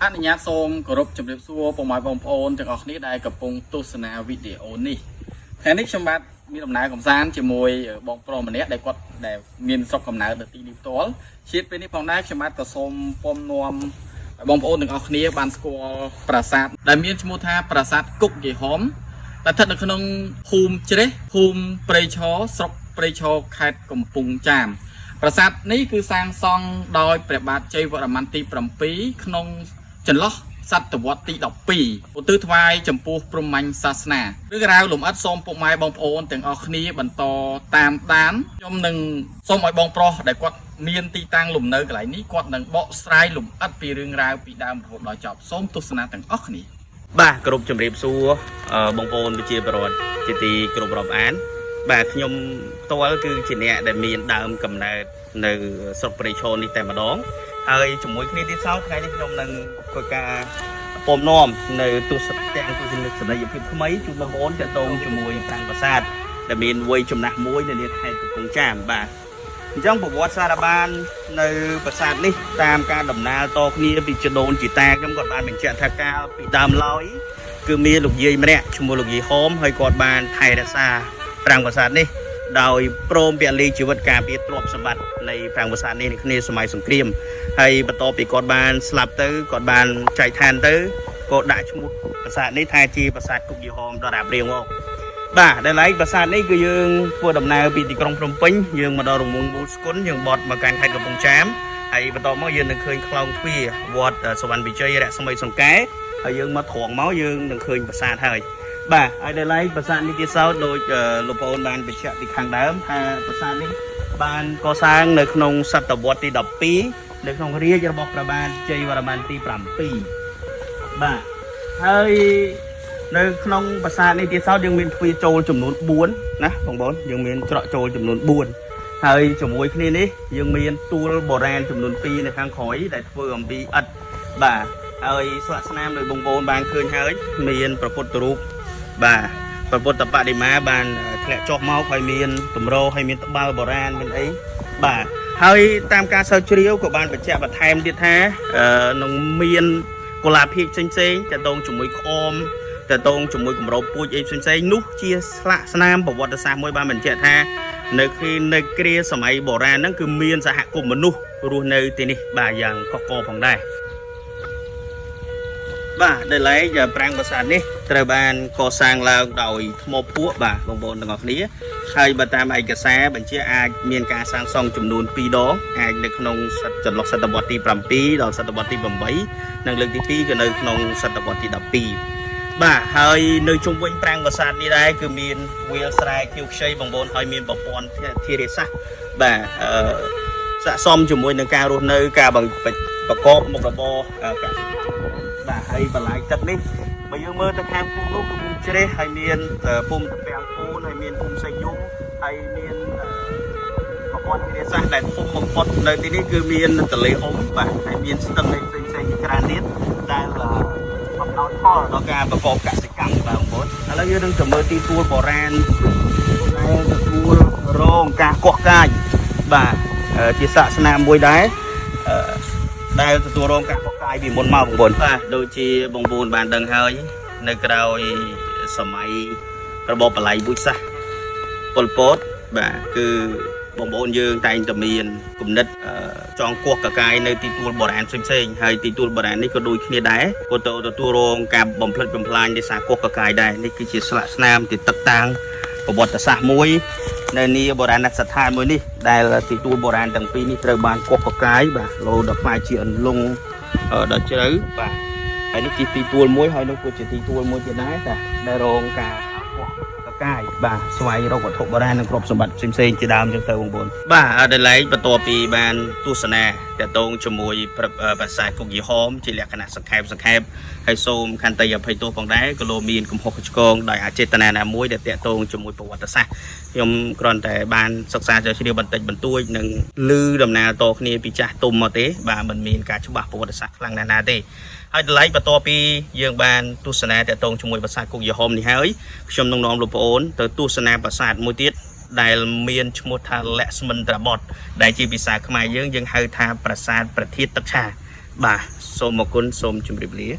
អនុញ្ញាតសូមគោរពជម្រាបសួរពុកម៉ែបងប្អូនទាំងអស់គ្នាដែលកំពុងទស្សនាវីដេអូនេះថ្ងៃនេះខ្ញុំបាទមានដំណើរកំសាន្តជាមួយបងប្រុសម្នាក់ដែលគាត់ដែលមានស្រុកកំណើតនៅទីនេះផ្ទាល់ជាតិពេលនេះផងដែរខ្ញុំបាទក៏សូមពំនាំបងប្អូនទាំងអស់គ្នាបានស្គាល់ប្រាសាទដែលមានឈ្មោះថាប្រាសាទគុកយេហមដែលស្ថិតនៅក្នុងភូមិជ្រេះភូមិព្រៃឈរស្រុកព្រៃឈរខេត្តកំពង់ចាមប្រាសាទនេះគឺសាងសង់ដោយព្រះបាទជ័យវរ្ម័នទី7ក្នុងចន្លោះសតវត្សទី12ឧទ្ទិសថ្វាយចំពោះព្រហ្មញ្ញសាសនាឬក្រៅលំអិតសូមពុកម៉ែបងប្អូនទាំងអស់គ្នាបន្តតាមដានខ្ញុំនឹងសូមឲ្យបងប្រុសដែលគាត់មានទីតាំងលំនៅកន្លែងនេះគាត់នឹងបកស្រាយលំអិតពីរឿងរ៉ាវពីដើមរហូតដល់ចប់សូមទស្សនាទាំងអស់គ្នាបាទគ្រប់ជំរាបសួរបងប្អូនប្រជាពលរដ្ឋជាទីគោរពរាប់អានបាទខ្ញុំផ្ទាល់គឺជាអ្នកដែលមានដើមកំណើតនៅស្រុកព្រៃឈរនេះតែម្ដងហើយជាមួយគ្នាទៀតសោតថ្ងៃនេះខ្ញុំនឹងធ្វើការពំនាំនៅទស្សនៈទាំងទស្សនវិស័យភាពថ្មីជូនបងប្អូនទាក់ទងជាមួយប្រាង្គប្រាសាទដែលមានវ័យចំណាស់មួយនៅខេត្តកំពង់ចាមបាទអញ្ចឹងប្រវត្តិសាស្ត្របាននៅប្រាសាទនេះតាមការដំណើរតគ្នាពីចដូនជីតាខ្ញុំគាត់បានបញ្ជាក់ថាកាលពីដើមឡើយគឺមានលោកយាយម្នាក់ឈ្មោះលោកយាយហោមហើយគាត់បានថែរក្សាប្រាង្គប្រាសាទនេះដោយព្រមពលីជីវិតការពារទ្រព្យសម្បត្តិនៃប្រាង្គប្រាសាទនេះនៅគ្នាសម័យសង្គ្រាមហើយបន្ទាប់ពីគាត់បានស្លាប់ទៅគាត់បានចែកឋានទៅក៏ដាក់ឈ្មោះប្រាសាទនេះថាជាប្រាសាទគុកយេហោមដល់អាប់រៀងមកបាទដែលឡែកប្រាសាទនេះគឺយើងធ្វើដំណើរពីទីក្រុងភ្នំពេញយើងមកដល់រង្វង់ប៊ូស្គុនយើងបត់មកកាន់ខេត្តកំពង់ចាមហើយបន្ទាប់មកយើងនឹងឃើញខ្លោងទ្វារវត្តសវណ្ណវិជ័យរស្មីសង្កែហើយយើងមកត្រង់មកយើងនឹងឃើញប្រាសាទហើយបាទហើយដែលឡែកប្រាសាទនេះទៀតសោតដោយលោកប្អូនបានបញ្ជាក់ពីខាងដើមថាប្រាសាទនេះបានកសាងនៅក្នុងសតវត្សទី12នៅក្នុងរាជរបស់ព្រះបាទជ័យវរ្ម័នទី7បាទហើយនៅក្នុងប្រាសាទនេះទៀតសោតយើងមានទ្វារចូលចំនួន4ណាបងប្អូនយើងមានច្រកចូលចំនួន4ហើយជាមួយគ្នានេះយើងមានទួលបុរាណចំនួន2នៅខាងក្រោយដែលធ្វើអំពីឥដ្ឋបាទហើយស្លាកស្នាមដោយបងប្អូនបានឃើញហើយមានព្រះពុទ្ធរូបបាទព្រះពុទ្ធបដិមាបានធ្លាក់ចុះមកហើយមានតម្រោហើយមានត្បាល់បុរាណមានអីបាទហើយតាមការស្រាវជ្រាវក៏បានបញ្ជាក់បន្ថែមទៀតថានឹងមានកុលាភិកផ្សេងៗតទៅជាមួយក្អមតទៅជាមួយគម្របពូជអីផ្សេងៗនោះជាស្លាកស្នាមប្រវត្តិសាស្ត្រមួយបានបញ្ជាក់ថានៅគ្រាសម័យបុរាណហ្នឹងគឺមានសហគមន៍មនុស្សរស់នៅទីនេះបាទយ៉ាងកកកផងដែរបាទដែលឡែកប្រាង្គប្រាសាទនេះត្រូវបានកសាងឡើងដោយថ្មភក់បាទបងប្អូនទាំងអស់គ្នាហើយបើតាមឯកសារបញ្ជាអាចមានការសាងសង់ចំនួន2ដងអាចនៅក្នុងចន្លោះសតវត្សទី7ដល់សតវត្សទី8និងលើកទី2គឺនៅក្នុងសតវត្សទី12បាទហើយនៅជុំវិញប្រាង្គប្រាសាទនេះដែរគឺមានវាលស្រែខៀវខ្ចីបងប្អូនហើយមានប្រព័ន្ធធារាសាស្ត្របាទស័ក្តិសមជាមួយនឹងការរស់នៅការប្រកបមុខរបរកសិបាទហើយបន្លាយទឹកនេះបើយើងមើលទៅខាងភូមិនោះគឺភូមិជ្រេះហើយមានភូមិតាពាំងពូនហើយមានភូមិសេងយំហើយមានប្រព័ន្ធធារាសាស្ត្រដែលធំបំផុតនៅទីនេះគឺមានទន្លេអ៊ុំបាទហើយមានស្ទឹងផ្សេងៗជាច្រើនទៀតដែលបំណោយផលដល់ការប្រកបកសិកម្មបាទបងប្អូនឥឡូវយើងនឹងទៅមើលទីទួលបុរាណដែលទទួលរងការកោះកាយបាទជាសាសនាមួយដែរដែលទទួលរងការកោះកាយពីមុនមកបងប្អូនបាទដូចជាបងប្អូនបានដឹងហើយនៅក្រោយសម័យរបបបល័យវូជសាសប៉ុលពតបាទគឺបងប្អូនយើងតែងតែមានគំនិតចងគោះកកាយនៅទីទួលបុរាណផ្សេងៗហើយទីទួលបុរាណនេះក៏ដូចគ្នាដែរក៏ទទួលរងការបំផ្លិចបំផ្លាញដោយសារគោះកកាយដែរនេះគឺជាស្លាកស្នាមទីទឹកតាំងប្រវត្តិសាស្ត្រមួយនៅនីបុរាណស្ថានមួយនេះដែលទីទួលបុរាណទាំងពីរនេះត្រូវបានកោះកកាយបាទលោដល់ផ្លែជាអន្លង់ដល់ជ្រៅបាទហើយនេះជាទីទួលមួយហើយនោះក៏ជាទីទួលមួយទៀតដែរតែដែលរងការកោះកកាយបាទស្វែងរកវត្ថុបុរាណនិងទ្រព្យសម្បត្តិផ្សេងៗជាដើមចឹងទៅបងប្អូនបាទដែលឡែកបន្ទាប់ពីបានទស្សនាតទៅជាមួយប្រាសាទគុកយេហោមជាលក្ខណៈសង្ខេបហើយសូមខន្តីអភ័យទោសផងដែរក៏លោមានកំហុសឆ្គងដោយអចេតនាណាមួយដែលតទៅជាមួយប្រវត្តិសាស្ត្រខ្ញុំគ្រាន់តែបានសិក្សាជ្រាបបន្តិចបន្តួចនិងឮដំណើរតគ្នាពីចាស់ទុំមកទេបាទមិនមានការច្បាស់ប្រវត្តិសាស្ត្រខ្លាំងណាស់ទេហើយតម្លៃបន្ទាប់ពីយើងបានទស្សនាតទៅជាមួយប្រាសាទគុកយេហោមនេះហើយខ្ញុំនឹងនាំលោកប្អូនទៅទស្សនាប្រាសាទមួយទៀតដែលមានឈ្មោះថាលក្ស្មិន្ទ្របថដែលជាភាសាខ្មែរយើងហៅថាប្រាសាទប្រធានទឹកឆា បាទសូមអរគុណសូមជម្រាបលា